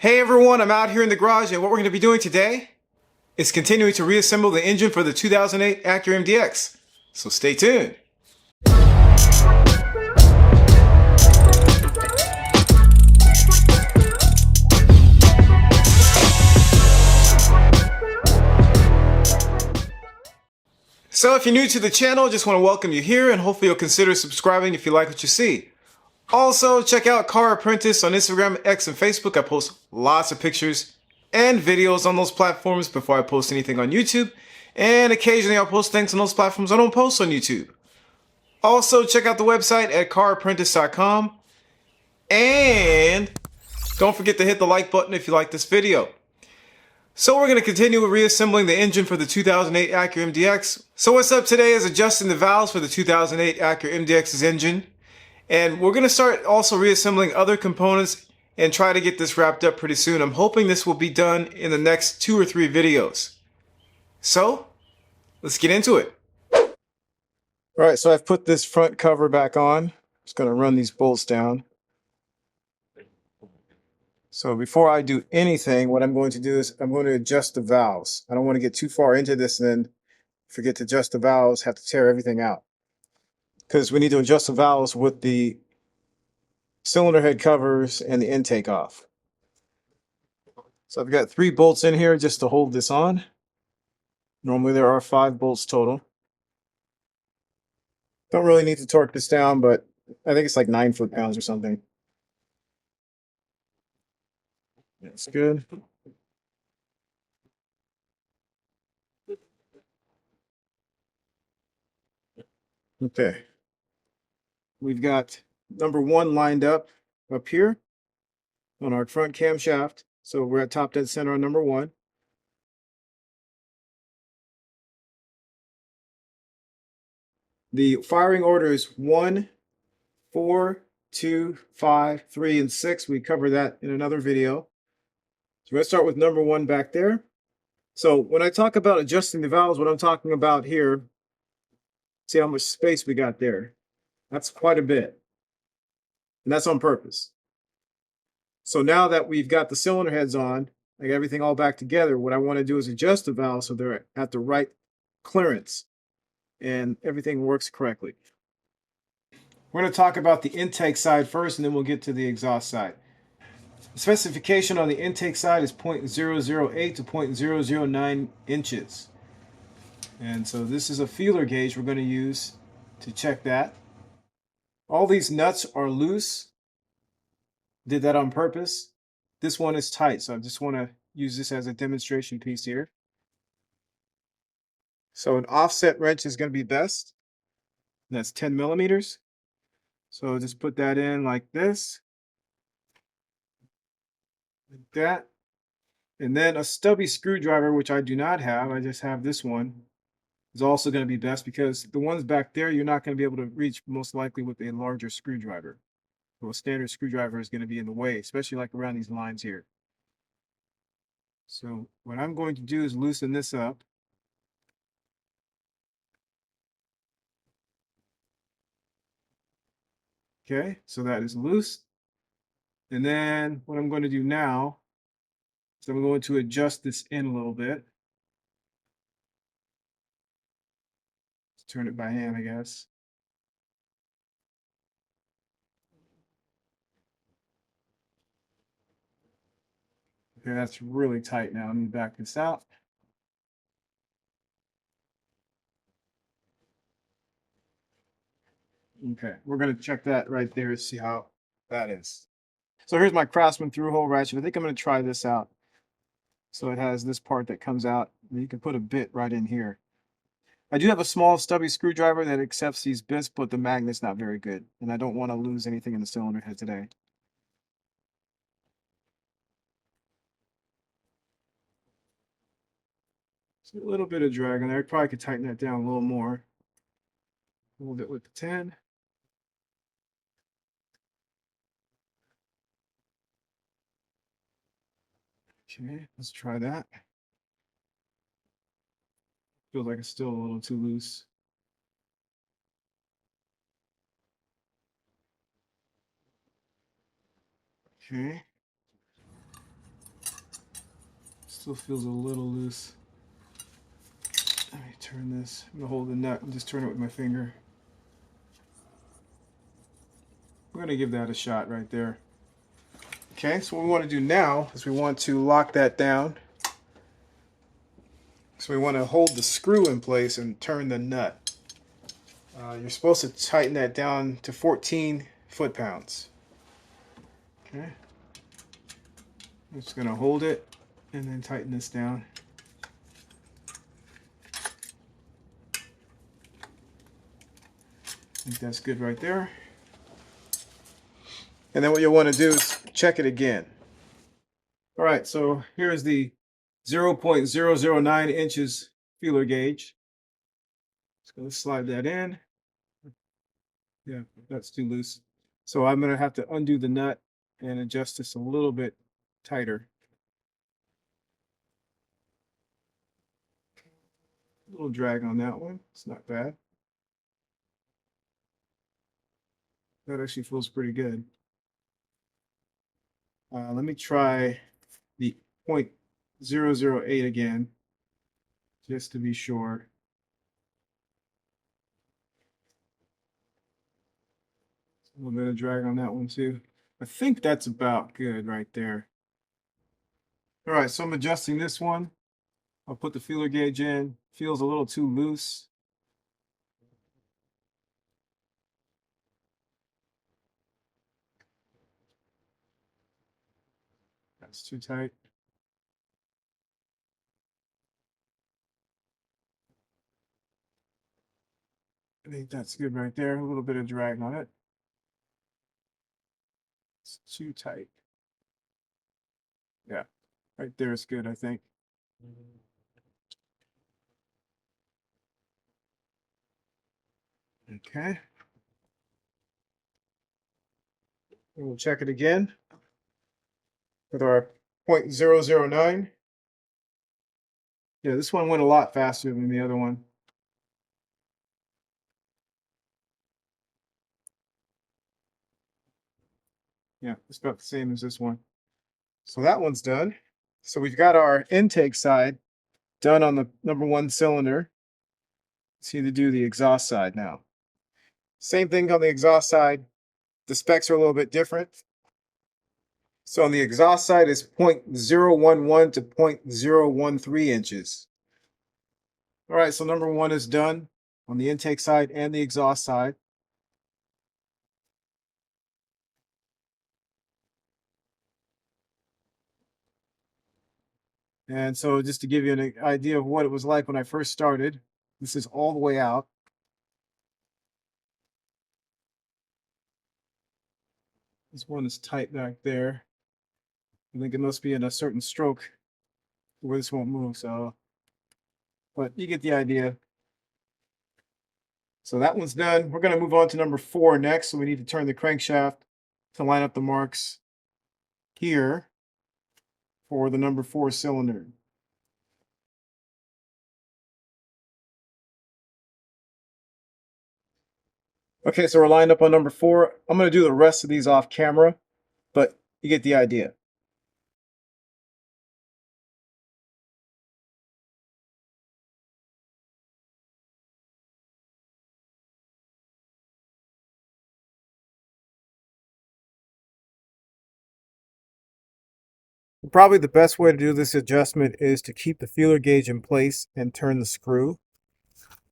Hey everyone, I'm out here in the garage, and what we're going to be doing today is continuing to reassemble the engine for the 2008 Acura MDX. So stay tuned. So if you're new to the channel, I just want to welcome you here, and hopefully you'll consider subscribing if you like what you see. Also, check out Car Apprentice on Instagram, X, and Facebook. I post lots of pictures and videos on those platforms before I post anything on YouTube. And occasionally I'll post things on those platforms I don't post on YouTube. Also, check out the website at carapprentice.com. And don't forget to hit the like button if you like this video. So we're going to continue with reassembling the engine for the 2008 Acura MDX. So what's up today is adjusting the valves for the 2008 Acura MDX's engine. And we're going to start also reassembling other components and try to get this wrapped up pretty soon. I'm hoping this will be done in the next 2 or 3 videos. So, let's get into it. Alright, so I've put this front cover back on. Just going to run these bolts down. So before I do anything, what I'm going to do is I'm going to adjust the valves. I don't want to get too far into this and then forget to adjust the valves, have to tear everything out. Because we need to adjust the valves with the cylinder head covers and the intake off. So I've got 3 bolts in here just to hold this on. Normally there are 5 bolts total. Don't really need to torque this down, but I think it's like 9 foot-pounds or something. That's good. Okay. We've got number 1 lined up here on our front camshaft. So we're at top dead center on number 1. The firing order is 1, 4, 2, 5, 3, and 6. We cover that in another video. So let's start with number 1 back there. So when I talk about adjusting the valves, what I'm talking about here, see how much space we got there. That's quite a bit. And that's on purpose. So now that we've got the cylinder heads on, I got everything all back together, what I want to do is adjust the valves so they're at the right clearance and everything works correctly. We're going to talk about the intake side first, and then we'll get to the exhaust side. The specification on the intake side is 0.008 to 0.009 inches. And so this is a feeler gauge we're going to use to check that. All these nuts are loose. Did that on purpose. This one is tight, so I just want to use this as a demonstration piece here. So an offset wrench is going to be best. That's 10 millimeters. So just put that in like this. Like that. And then a stubby screwdriver, which I do not have, I just have this one, is also going to be best because the ones back there you're not going to be able to reach most likely with a larger screwdriver. So a standard screwdriver is going to be in the way, especially like around these lines here. So what I'm going to do is loosen this up. Okay, so that is loose. And then what I'm going to do now is I'm going to adjust this in a little bit. Let's turn it by hand, I guess. Okay, that's really tight now. Let me back this out. Okay, we're going to check that right there to see how that is. So here's my Craftsman through-hole ratchet. I think I'm going to try this out. So it has this part that comes out, and you can put a bit right in here. I do have a small stubby screwdriver that accepts these bits, but the magnet's not very good, and I don't want to lose anything in the cylinder head today. So a little bit of drag on there. I probably could tighten that down a little more. Hold it with the 10. Okay, let's try that. Feels like it's still a little too loose. Okay. Still feels a little loose. Let me turn this. I'm gonna hold the nut and just turn it with my finger. We're gonna give that a shot right there. Okay, so what we want to do now is we want to lock that down. So we want to hold the screw in place and turn the nut. You're supposed to tighten that down to 14 foot-pounds. Okay. I'm just going to hold it and then tighten this down. I think that's good right there. And then what you'll want to do is check it again. All right, so here's the 0.009 inches feeler gauge. Just going to slide that in. Yeah, that's too loose. So I'm going to have to undo the nut and adjust this a little bit tighter. A little drag on that one. It's not bad. That actually feels pretty good. Let me try the 0.008 again, just to be sure. A little bit of drag on that one too. I think that's about good right there. All right, so I'm adjusting this one. I'll put the feeler gauge in. Feels a little too loose. That's too tight. I think that's good right there. A little bit of drag on it. It's too tight. Yeah, right there is good, I think. Okay. And we'll check it again with our 0.009. Yeah, this one went a lot faster than the other one. Yeah, it's about the same as this one. So that one's done. So we've got our intake side done on the #1 cylinder. Let's need to do the exhaust side now. Same thing on the exhaust side. The specs are a little bit different. So on the exhaust side is 0.011 to 0.013 inches. All right, so #1 is done on the intake side and the exhaust side. And so just to give you an idea of what it was like when I first started, this is all the way out. This one is tight back there. I think it must be in a certain stroke where this won't move, so, but you get the idea. So that one's done. We're going to move on to #4 next. So we need to turn the crankshaft to line up the marks here for the #4 cylinder. Okay, so we're lined up on #4. I'm going to do the rest of these off camera, but you get the idea. Probably the best way to do this adjustment is to keep the feeler gauge in place and turn the screw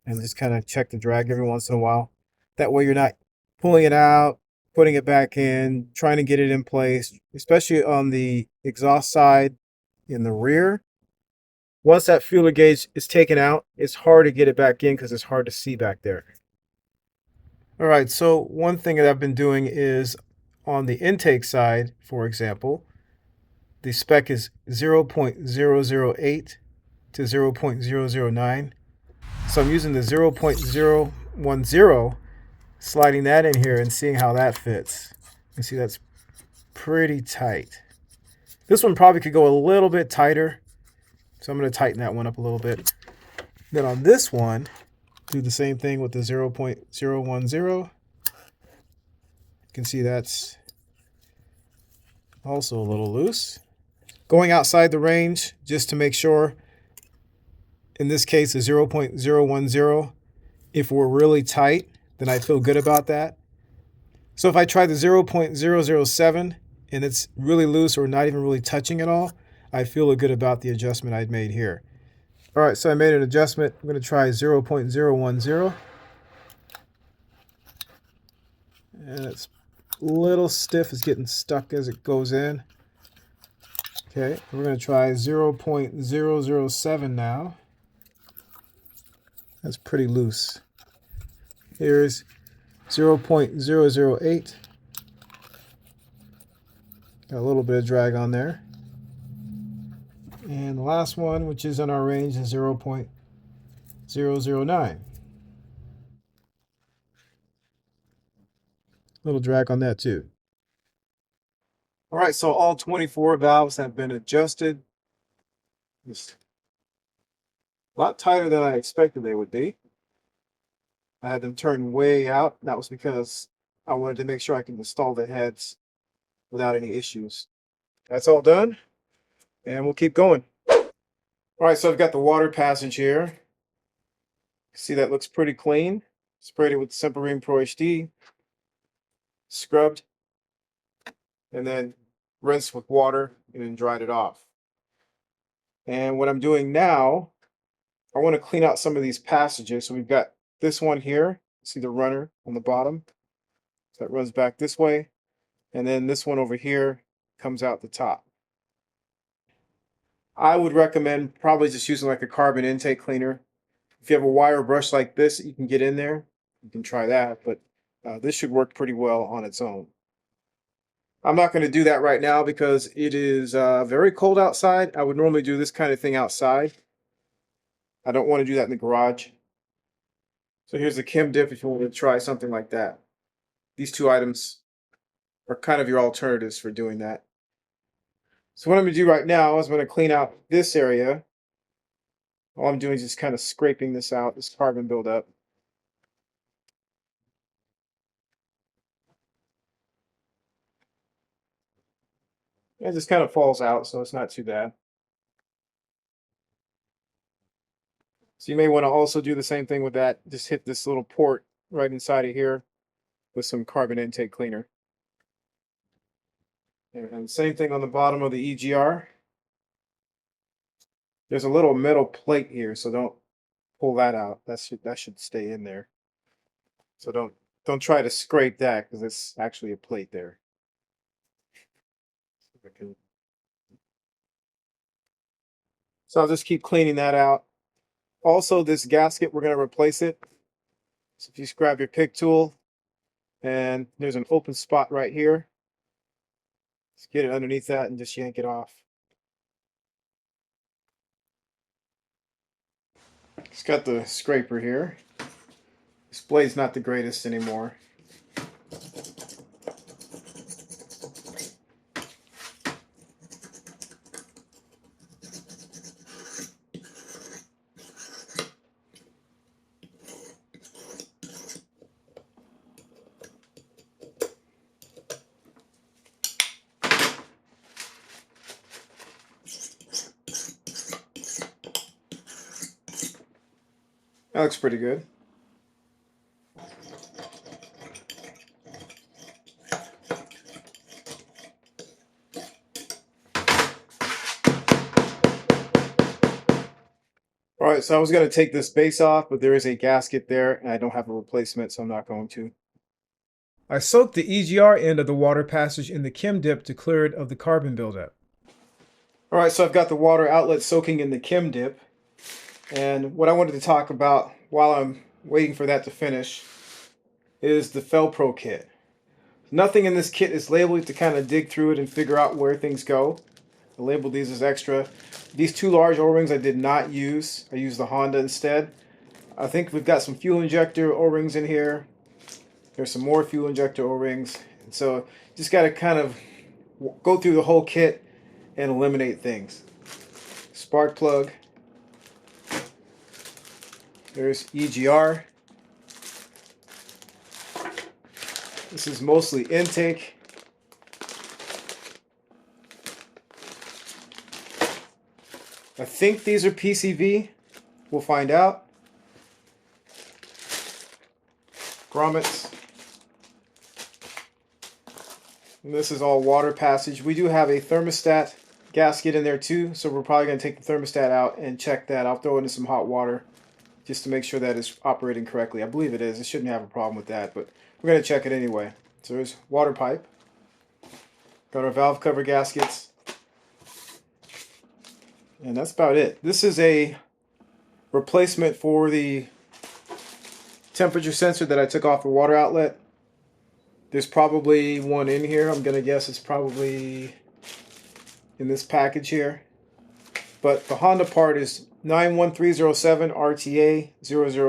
and just kind of check the drag every once in a while. That way you're not pulling it out, putting it back in, trying to get it in place, especially on the exhaust side in the rear. Once that feeler gauge is taken out, it's hard to get it back in because it's hard to see back there. All right, so one thing that I've been doing is on the intake side, for example, the spec is 0.008 to 0.009. So I'm using the 0.010, sliding that in here and seeing how that fits. You see that's pretty tight. This one probably could go a little bit tighter, so I'm going to tighten that one up a little bit. Then on this one, do the same thing with the 0.010. You can see that's also a little loose. going outside the range just to make sure. In this case, a 0.010. If we're really tight, then I feel good about that. So if I try the 0.007 and it's really loose or not even really touching at all, I feel good about the adjustment I'd made here. All right, so I made an adjustment. I'm going to try 0.010. And it's a little stiff. It's getting stuck as it goes in. Okay, we're going to try 0.007 now. That's pretty loose. Here's 0.008. Got a little bit of drag on there. And the last one, which is in our range, is 0.009. Little drag on that too. All right, so all 24 valves have been adjusted. Just a lot tighter than I expected they would be. I had them turned way out. That was because I wanted to make sure I can install the heads without any issues. That's all done, and we'll keep going. All right, so I've got the water passage here. See, that looks pretty clean. Sprayed it with Semperine Pro HD, scrubbed, and then rinsed with water and then dried it off. And what I'm doing now, I want to clean out some of these passages. So we've got this one here. See the runner on the bottom? So that runs back this way. And then this one over here comes out the top. I would recommend probably just using like a carbon intake cleaner. If you have a wire brush like this, you can get in there. You can try that, but this should work pretty well on its own. I'm not going to do that right now because it is very cold outside. I would normally do this kind of thing outside. I don't want to do that in the garage. So here's the Chem dip if you want to try something like that. These two items are kind of your alternatives for doing that. So what I'm going to do right now is I'm going to clean out this area. All I'm doing is just kind of scraping this out, this carbon buildup. It just kind of falls out, so it's not too bad. So you may want to also do the same thing with that. Just hit this little port right inside of here with some carbon intake cleaner. And same thing on the bottom of the EGR. There's a little metal plate here, so don't pull that out. That should stay in there. So don't try to scrape that because it's actually a plate there. So I'll just keep cleaning that out. Also, this gasket, we're going to replace it. So if you just grab your pick tool, and there's an open spot right here. Just get it underneath that and just yank it off. It's got the scraper here. This blade's not the greatest anymore. That looks pretty good. All right, so I was going to take this base off, but there is a gasket there, and I don't have a replacement, so I'm not going to. I soaked the EGR end of the water passage in the Chem dip to clear it of the carbon buildup. All right, so I've got the water outlet soaking in the Chem dip. And what I wanted to talk about while I'm waiting for that to finish is the FelPro Kit. Nothing in this kit is labeled to kind of dig through it and figure out where things go. I labeled these as extra. These two large O-rings I did not use. I used the Honda instead. I think we've got some fuel injector O-rings in here. There's some more fuel injector O-rings. And so just got to kind of go through the whole kit and eliminate things. Spark plug. There's EGR. This is mostly intake. I think these are PCV. We'll find out. Grommets. And this is all water passage. We do have a thermostat gasket in there too, so we're probably going to take the thermostat out and check that. I'll throw it in some hot water just to make sure that it's operating correctly. I believe it is. It shouldn't have a problem with that, but we're going to check it anyway. So there's water pipe. Got our valve cover gaskets. And that's about it. This is a replacement for the temperature sensor that I took off the water outlet. There's probably one in here. I'm going to guess it's probably in this package here. But the Honda part is 91307 RTA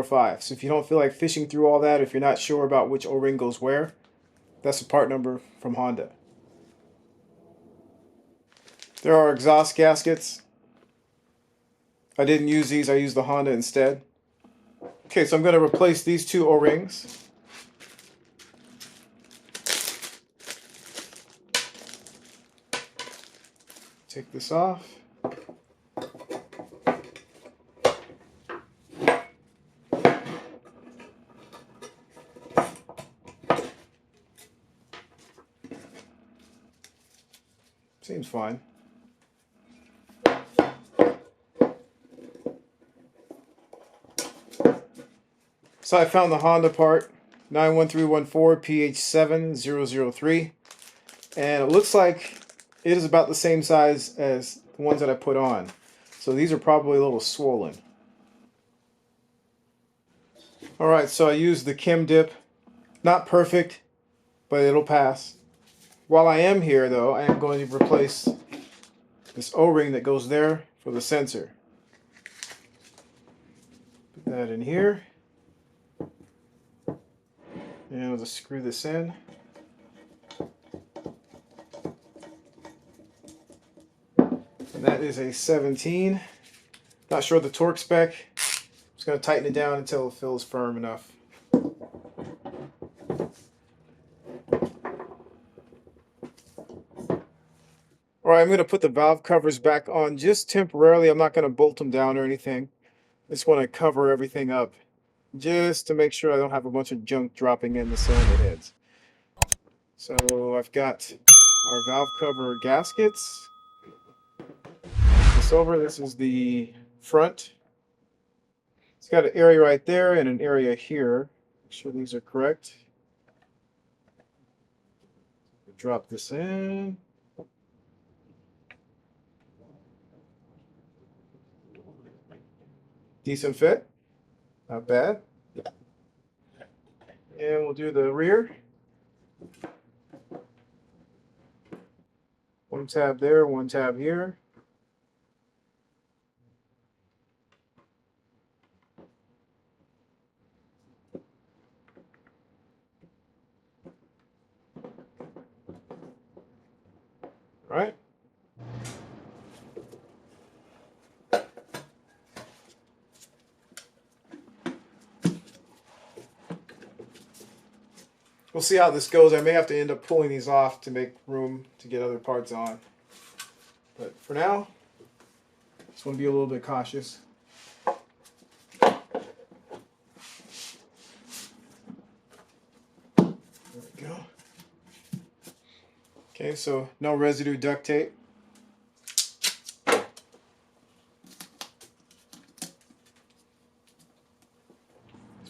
005. So if you don't feel like fishing through all that, if you're not sure about which O-ring goes where, that's the part number from Honda. There are exhaust gaskets. I didn't use these, I used the Honda instead. Okay, so I'm going to replace these two O-rings. Take this off. Seems fine. So I found the Honda part, 91314 PH7003, and it looks like it is about the same size as the ones that I put on. So these are probably a little swollen. Alright, so I used the Chem dip. Not perfect, but it'll pass. While I am here though, I am going to replace this O-ring that goes there for the sensor. Put that in here. And I'll just screw this in. And that is a 17. Not sure the torque spec. Just going to tighten it down until it feels firm enough. Alright, I'm going to put the valve covers back on just temporarily. I'm not going to bolt them down or anything. I just want to cover everything up just to make sure I don't have a bunch of junk dropping in the cylinder heads. So I've got our valve cover gaskets. This over, this is the front. It's got an area right there and an area here. Make sure these are correct. Drop this in. Decent fit, not bad. And we'll do the rear. One tab there, one tab here. All right. We'll see how this goes. I may have to end up pulling these off to make room to get other parts on. But for now, just want to be a little bit cautious. There we go. Okay, so no residue duct tape.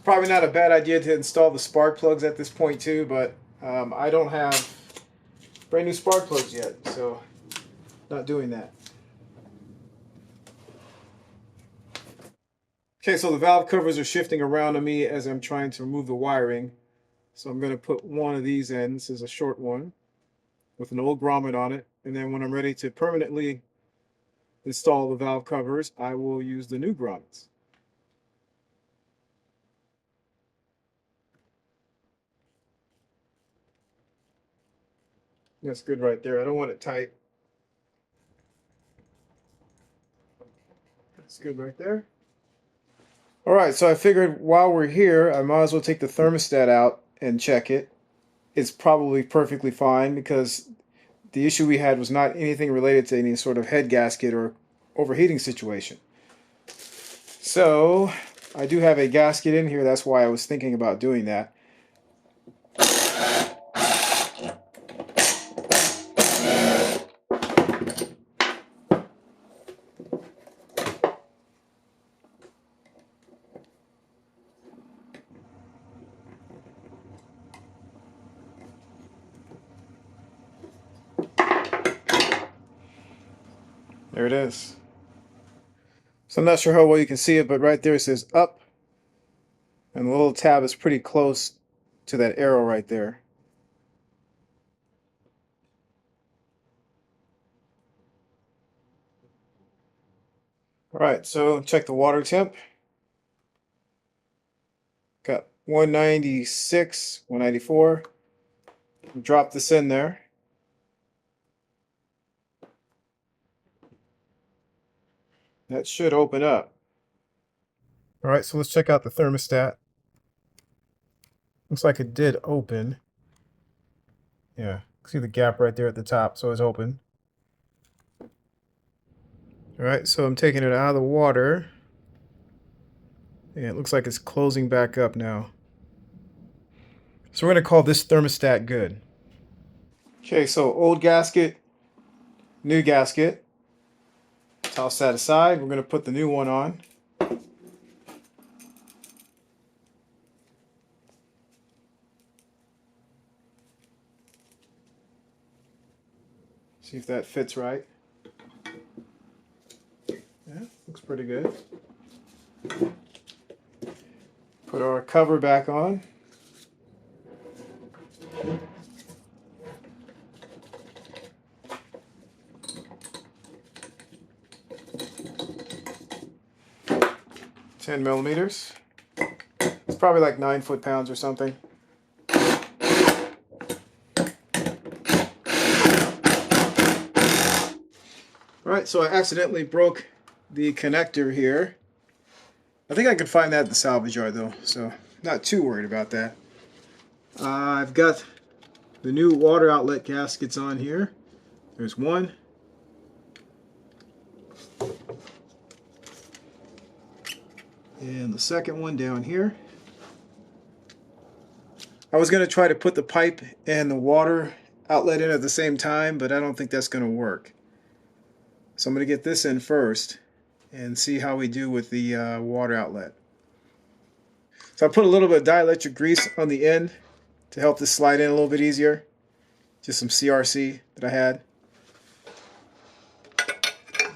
Probably not a bad idea to install the spark plugs at this point too, but I don't have brand new spark plugs yet, so not doing that. Okay, so the valve covers are shifting around on me as I'm trying to remove the wiring. So I'm going to put one of these in. This is a short one with an old grommet on it, and then when I'm ready to permanently install the valve covers, I will use the new grommets. That's good right there. I don't want it tight. That's good right there. All right, so I figured while we're here, I might as well take the thermostat out and check it. It's probably perfectly fine because the issue we had was not anything related to any sort of head gasket or overheating situation. So I do have a gasket in here. That's why I was thinking about doing that. There it is. So I'm not sure how well you can see it, but right there it says up, and the little tab is pretty close to that arrow right there. All right, so check the water temp. Got 196, 194. Drop this in there. That should open up. All right, so let's check out the thermostat. Looks like it did open. Yeah, see the gap right there at the top, so it's open. All right, so I'm taking it out of the water. And it looks like it's closing back up now. So we're going to call this thermostat good. Okay, so old gasket, new gasket. Toss that aside. We're going to put the new one on. See if that fits right. Yeah, looks pretty good. Put our cover back on. $10 millimeters. It's probably like 9 foot-pounds or something. Alright, so I accidentally broke the connector here. I think I could find that at the salvage yard though, so not too worried about that. I've got the new water outlet gaskets on here. There's one. And the second one down here. I was going to try to put the pipe and the water outlet in at the same time, but I don't think that's going to work. So I'm going to get this in first and see how we do with the water outlet. So I put a little bit of dielectric grease on the end to help this slide in a little bit easier. Just some CRC that I had.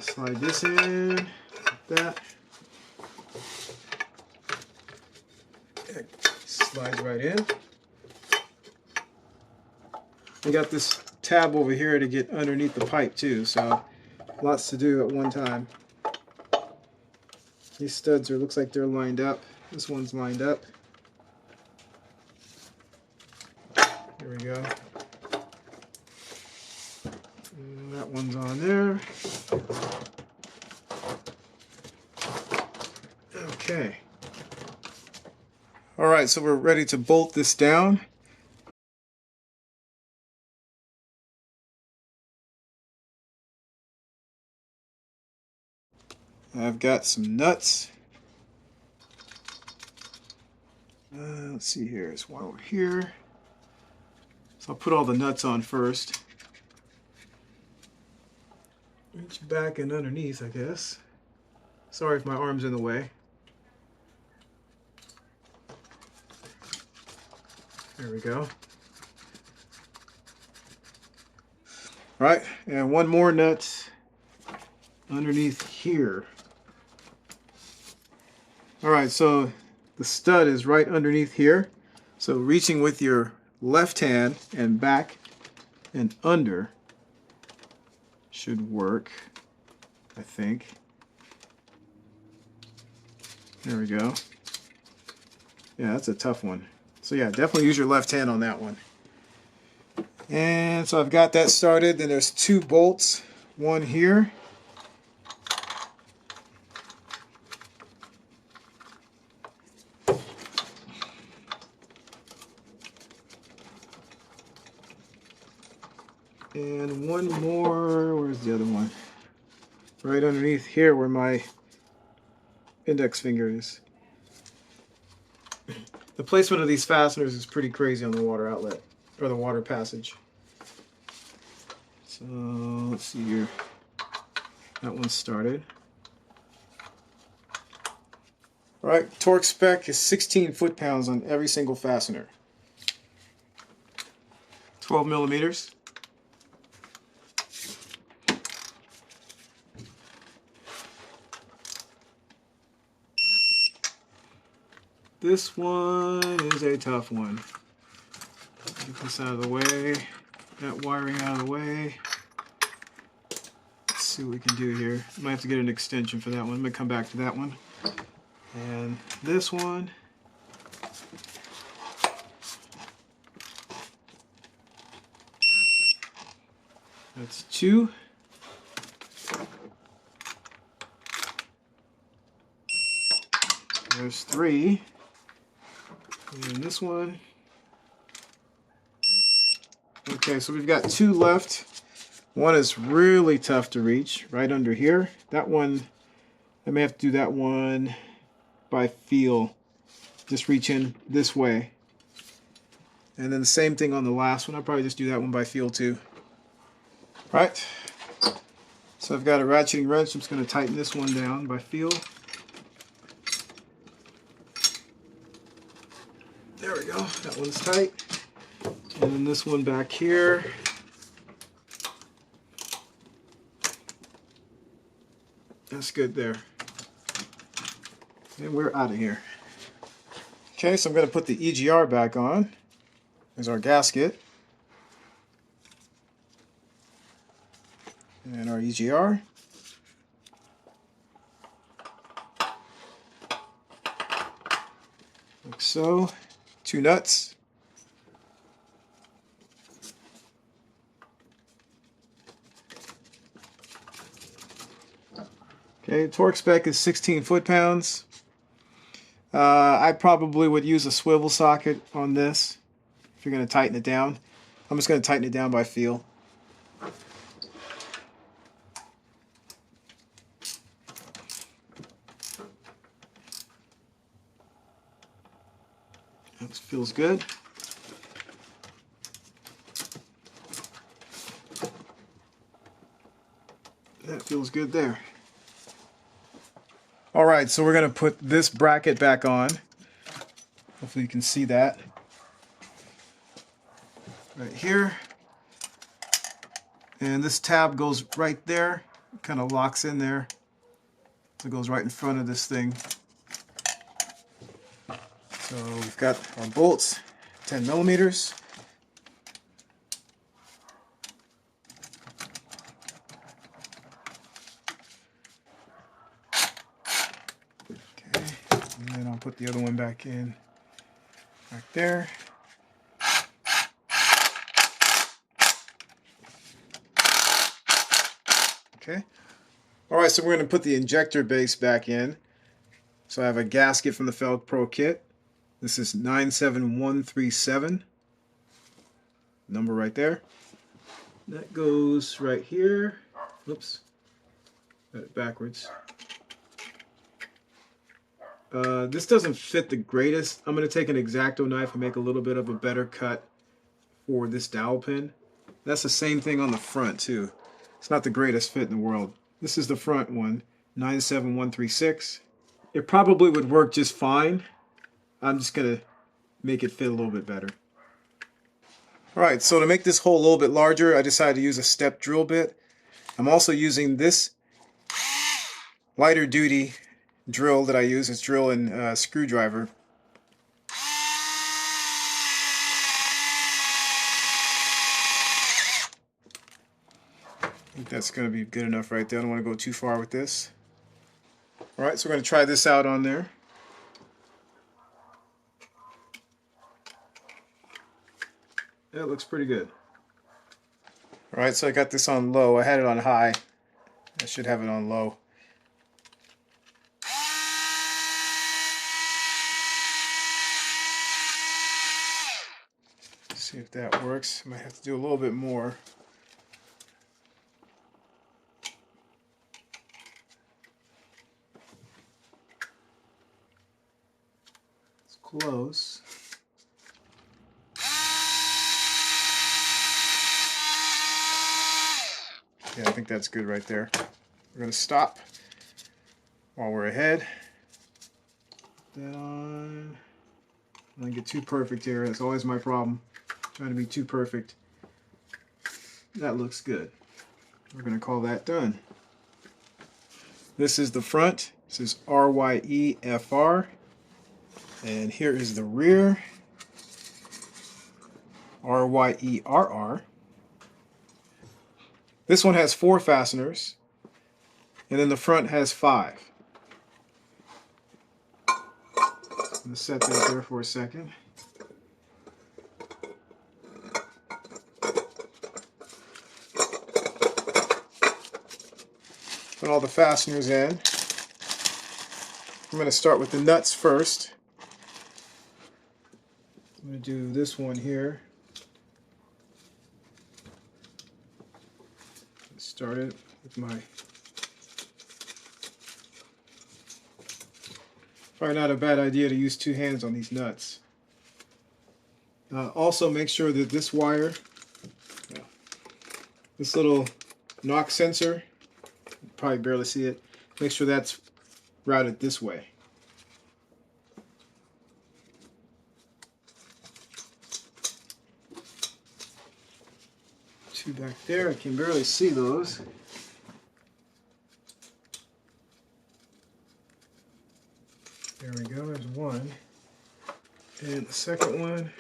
Slide this in like that. It slides right in. I got this tab over here to get underneath the pipe too, so lots to do at one time. These studs are, looks like they're lined up. This one's lined up. Here we go. And that one's on there. Okay. All right, so we're ready to bolt this down. I've got some nuts. Let's see here. There's one over here. So I'll put all the nuts on first. Reach back and underneath, I guess. Sorry if my arm's in the way. There we go. All right, and one more nut underneath here. All right, so the stud is right underneath here. So reaching with your left hand and back and under should work, I think. There we go. Yeah, that's a tough one. So yeah, definitely use your left hand on that one. And so I've got that started. Then there's two bolts, one here. And one more, where's the other one? right underneath here where my index finger is. The placement of these fasteners is pretty crazy on the water outlet, or the water passage. So let's see here. That one's started. All right, torque spec is 16 foot-pounds on every single fastener. 12 millimeters. This one is a tough one. Get this out of the way. That wiring out of the way. Let's see what we can do here. Might have to get an extension for that one. I'm going to come back to that one. And this one. That's 2. There's 3. And this one. Okay, so we've got 2 left. One is really tough to reach, right under here. That one, I may have to do that one by feel. Just reach in this way. And then the same thing on the last one. I'll probably just do that one by feel too. Right. So I've got a ratcheting wrench. I'm just going to tighten this one down by feel. There we go. That one's tight. And then this one back here. That's good there. And we're out of here. Okay, so I'm going to put the EGR back on. There's our gasket. And our EGR. Like so. 2 nuts. Okay, torque spec is 16 foot-pounds. I probably would use a swivel socket on this if you're going to tighten it down. I'm just going to tighten it down by feel. That feels good. That feels good there. Alright, so we're going to put this bracket back on. Hopefully you can see that. Right here. And this tab goes right there. Kind of locks in there. So it goes right in front of this thing. So we've got our bolts, 10 millimeters. Okay, and then I'll put the other one back in, right there. Okay. All right, so we're going to put the injector base back in. So I have a gasket from the FelPro Kit. This is 97137. Number right there. That goes right here. Oops. Got it backwards. This doesn't fit the greatest. I'm going to take an X-Acto knife and make a little bit of a better cut for this dowel pin. That's the same thing on the front too. It's not the greatest fit in the world. This is the front one, 97136. It probably would work just fine. I'm just going to make it fit a little bit better. Alright, so to make this hole a little bit larger, I decided to use a step drill bit. I'm also using this lighter duty drill that I use. It's drill and screwdriver. I think that's going to be good enough right there. I don't want to go too far with this. Alright, so we're going to try this out on there. That looks pretty good. Alright, so I got this on low. I had it on high. I should have it on low. See if that works. Might have to do a little bit more. close. Yeah, I think that's good right there. We're going to stop while we're ahead. That on. I don't get too perfect here. That's always my problem. Trying to be too perfect. That looks good. We're going to call that done. This is the front. This is RYEFR. And here is the rear. RYERR. This one has 4 fasteners. And then the front has 5. I'm going to set that there for a second. Put all the fasteners in. I'm going to start with the nuts first. I'm going to do this one here. Start it with my... Probably not a bad idea to use 2 hands on these nuts. Also make sure that this wire, this little knock sensor, you probably barely see it, make sure that's routed this way. Two back there, I can barely see those. There we go, there's one. And the second one.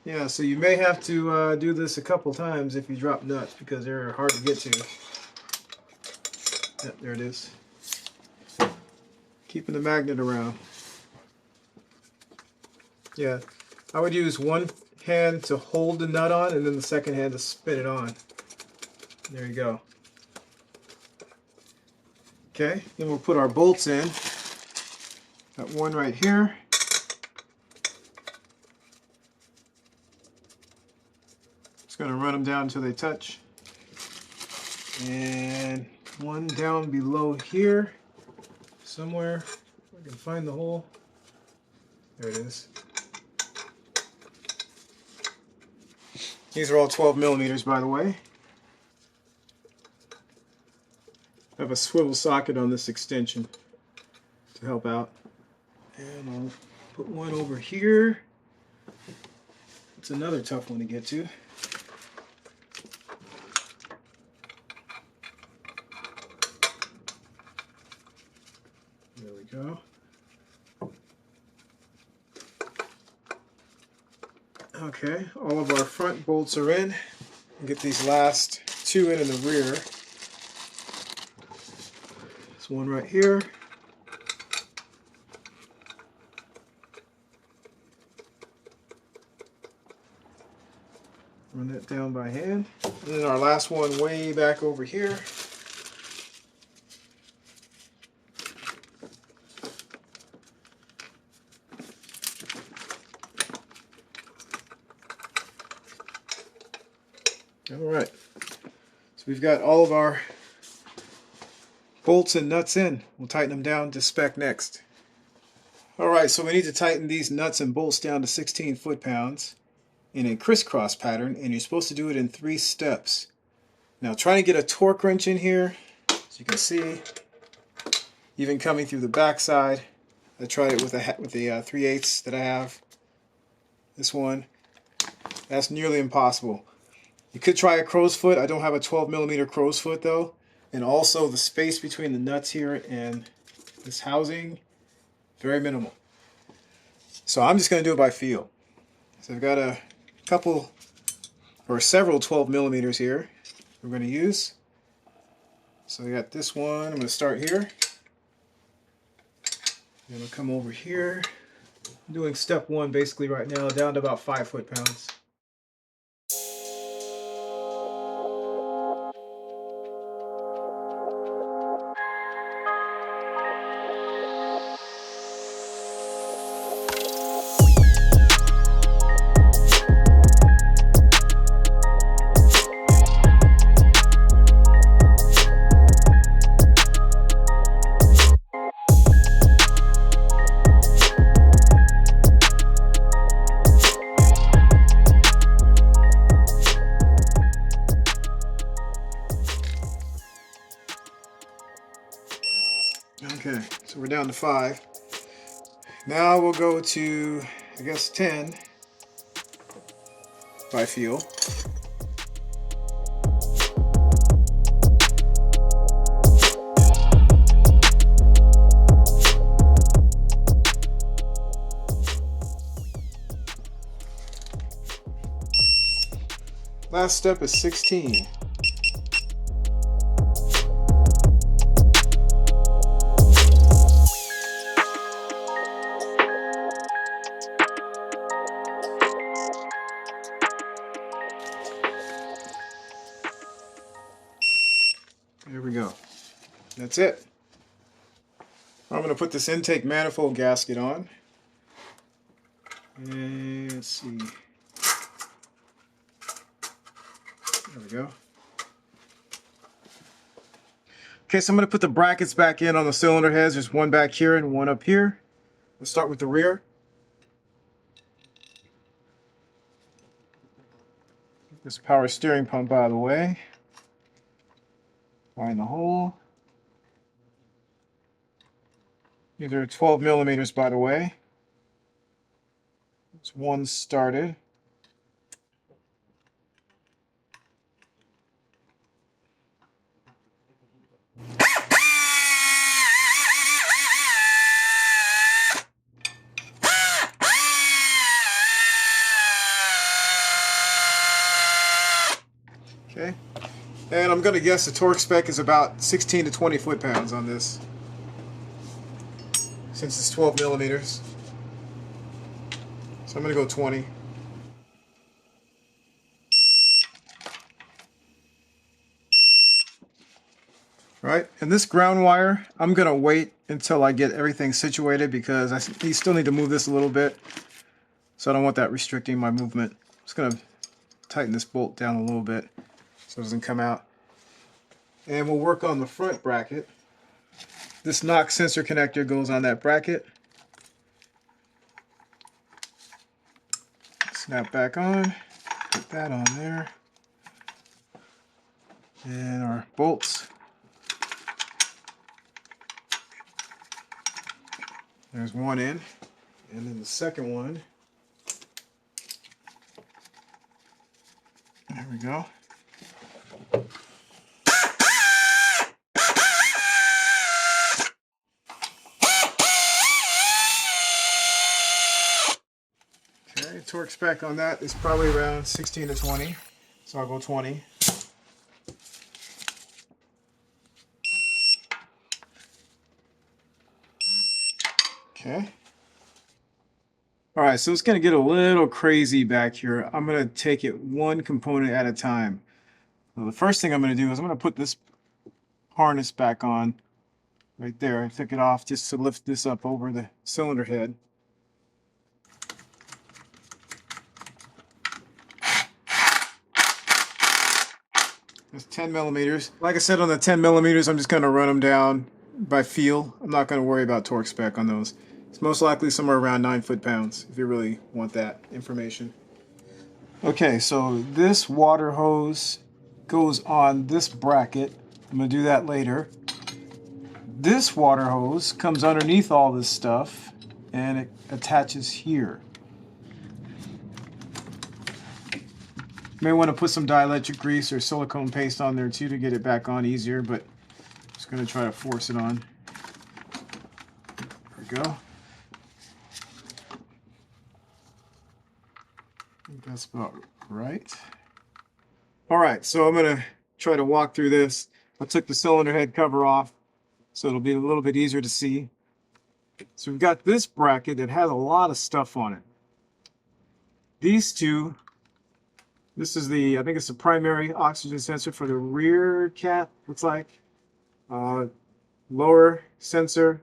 Yeah, so you may have to do this a couple times if you drop nuts because they're hard to get to. Yep, there it is. Keeping the magnet around. Yeah, I would use one hand to hold the nut on and then the second hand to spin it on. There you go. Okay, then we'll put our bolts in. Got one right here. Just going to run them down until they touch. And one down below here somewhere. If I can find the hole. There it is. These are all 12 millimeters, by the way. I have a swivel socket on this extension to help out. And I'll put one over here. It's another tough one to get to. There we go. Okay, all of our front bolts are in. We'll get these last 2 in the rear. There's one right here. Run that down by hand. And then our last one way back over here. Alright, so we've got all of our bolts and nuts in. We'll tighten them down to spec next. Alright, so we need to tighten these nuts and bolts down to 16 foot-pounds in a crisscross pattern, and you're supposed to do it in 3 steps. Now trying to get a torque wrench in here, as you can see, even coming through the back side. I tried it with the 3/8 that I have. This one, that's nearly impossible. You could try a crow's foot. I don't have a 12 millimeter crow's foot though. And also the space between the nuts here and this housing, very minimal. So I'm just going to do it by feel. So I've got a couple or several 12 millimeters here we're going to use. So I got this one. I'm going to start here. Then I'll come over here. I'm doing step 1 basically right now, down to about 5 foot-pounds. Okay, so we're down to 5. Now we'll go to, I guess, 10 by feel. Last step is 16. There we go. That's it. I'm going to put this intake manifold gasket on. And let's see. There we go. Okay, so I'm going to put the brackets back in on the cylinder heads. There's one back here and one up here. Let's start with the rear. Get this power steering pump out of the way. Find the hole. These are 12 millimeters, by the way. There's one started. Okay, and I'm going to guess the torque spec is about 16 to 20 foot-pounds on this, since it's 12 millimeters. So I'm going to go 20. All right, and this ground wire, I'm going to wait until I get everything situated because I still need to move this a little bit. So I don't want that restricting my movement. I'm just going to tighten this bolt down a little bit so it doesn't come out. And we'll work on the front bracket. This knock sensor connector goes on that bracket. Snap back on, put that on there. And our bolts. There's one in, and then the second one. There we go. Okay, torque spec on that is probably around 16 to 20, so I'll go 20. Okay. All right, so it's going to get a little crazy back here. I'm going to take it one component at a time. Well, the first thing I'm going to do is I'm going to put this harness back on right there. I took it off just to lift this up over the cylinder head. It's 10 millimeters. Like I said, on the 10 millimeters, I'm just going to run them down by feel. I'm not going to worry about torque spec on those. It's most likely somewhere around 9 foot-pounds if you really want that information. Okay, so this water hose goes on this bracket. I'm going to do that later. This water hose comes underneath all this stuff and it attaches here. You may want to put some dielectric grease or silicone paste on there too to get it back on easier, but I'm just going to try to force it on. There we go. I think that's about right. All right, so I'm going to try to walk through this. I took the cylinder head cover off, so it'll be a little bit easier to see. So we've got this bracket that has a lot of stuff on it. These two, this is the, I think it's the primary oxygen sensor for the rear cap, looks like. Lower sensor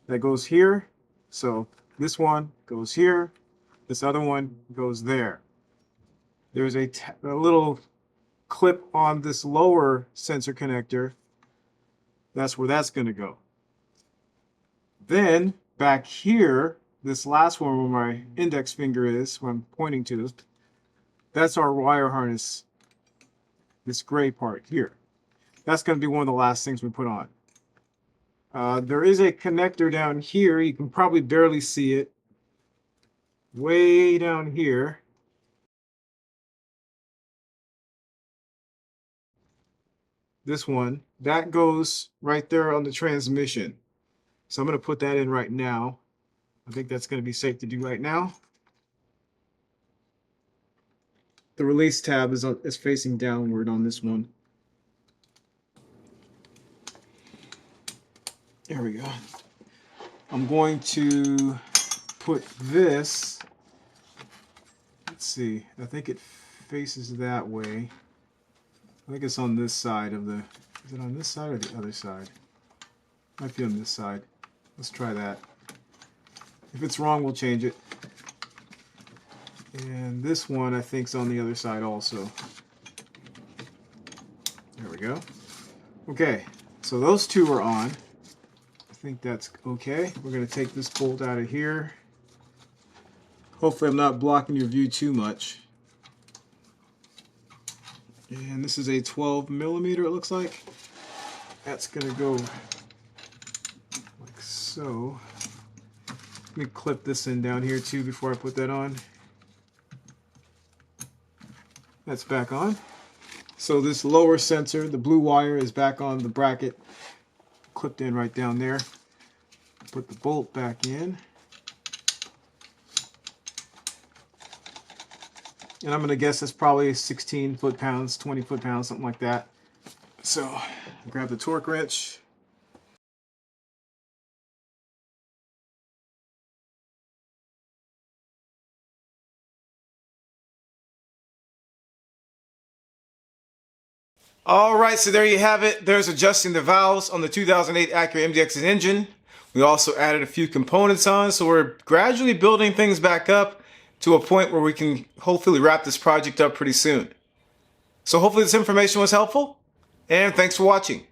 that goes here. So this one goes here. This other one goes there. There's a little clip on this lower sensor connector. That's where that's going to go. Then back here, this last one where my index finger is, where I'm pointing to, that's our wire harness, this gray part here. That's going to be one of the last things we put on. There is a connector down here. You can probably barely see it. Way down here. This one. That goes right there on the transmission. So I'm going to put that in right now. I think that's going to be safe to do right now. The release tab is facing downward on this one. There we go. I'm going to put this, let's see, I think it faces that way. I think it's on this side of the, is it on this side or the other side? Might be on this side. Let's try that. If it's wrong, we'll change it. And this one I think is on the other side also. There we go. Okay, so those two are on. I think that's okay. We're going to take this bolt out of here. Hopefully I'm not blocking your view too much. And this is a 12mm, it looks like. That's going to go like so. Let me clip this in down here too before I put that on. That's back on. So this lower sensor, the blue wire, is back on the bracket. Clipped in right down there. Put the bolt back in. And I'm going to guess it's probably 16 foot-pounds, 20 foot-pounds, something like that. So, grab the torque wrench. Alright, so there you have it. There's adjusting the valves on the 2008 Acura MDX's engine. We also added a few components on, so we're gradually building things back up to a point where we can hopefully wrap this project up pretty soon. So hopefully this information was helpful, and thanks for watching.